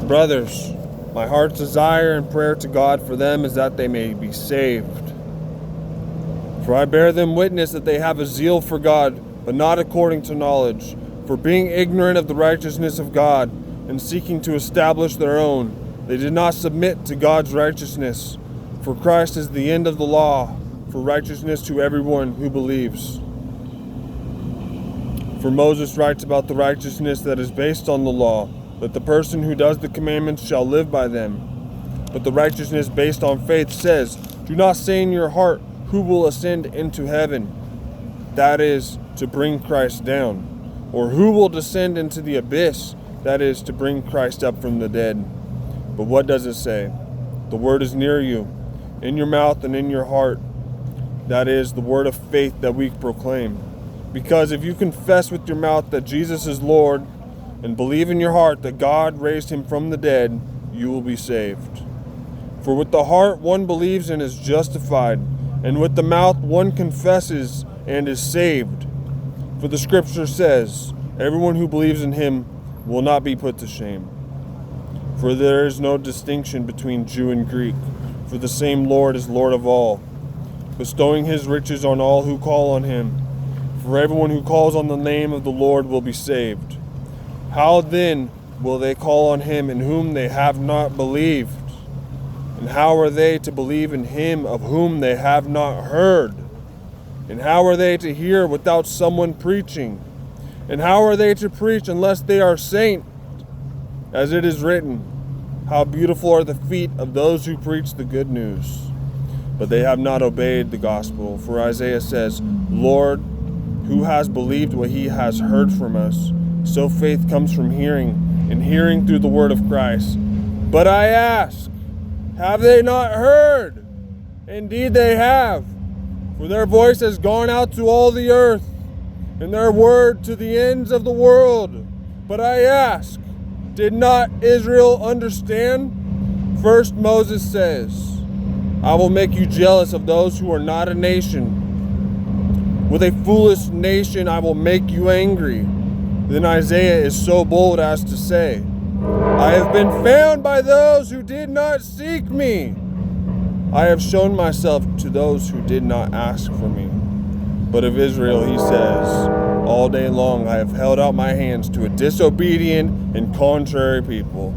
Brothers, my heart's desire and prayer to God for them is that they may be saved. For I bear them witness that they have a zeal for God, but not according to knowledge. For being ignorant of the righteousness of God, and seeking to establish their own, they did not submit to God's righteousness. For Christ is the end of the law, for righteousness to everyone who believes. For Moses writes about the righteousness that is based on the law, that the person who does the commandments shall live by them. But the righteousness based on faith says, do not say in your heart, who will ascend into heaven? That is, to bring Christ down. Or who will descend into the abyss? That is, to bring Christ up from the dead. But what does it say? The word is near you, in your mouth and in your heart. That is, the word of faith that we proclaim. Because if you confess with your mouth that Jesus is Lord, and believe in your heart that God raised him from the dead, you will be saved. For with the heart one believes and is justified, and with the mouth one confesses and is saved. For the scripture says, everyone who believes in him will not be put to shame. For there is no distinction between Jew and Greek, for the same Lord is Lord of all, bestowing his riches on all who call on him. For everyone who calls on the name of the Lord will be saved. How then will they call on him in whom they have not believed? And how are they to believe in him of whom they have not heard? And how are they to hear without someone preaching? And how are they to preach unless they are sent? As it is written, how beautiful are the feet of those who preach the good news. But they have not obeyed the gospel. For Isaiah says, Lord, who has believed what he has heard from us? So faith comes from hearing, and hearing through the word of Christ. But I ask, have they not heard? Indeed they have. For their voice has gone out to all the earth, and their word to the ends of the world. But I ask, did not Israel understand? First Moses says, I will make you jealous of those who are not a nation. With a foolish nation I will make you angry. Then Isaiah is so bold as to say, I have been found by those who did not seek me. I have shown myself to those who did not ask for me. But of Israel he says, all day long I have held out my hands to a disobedient and contrary people.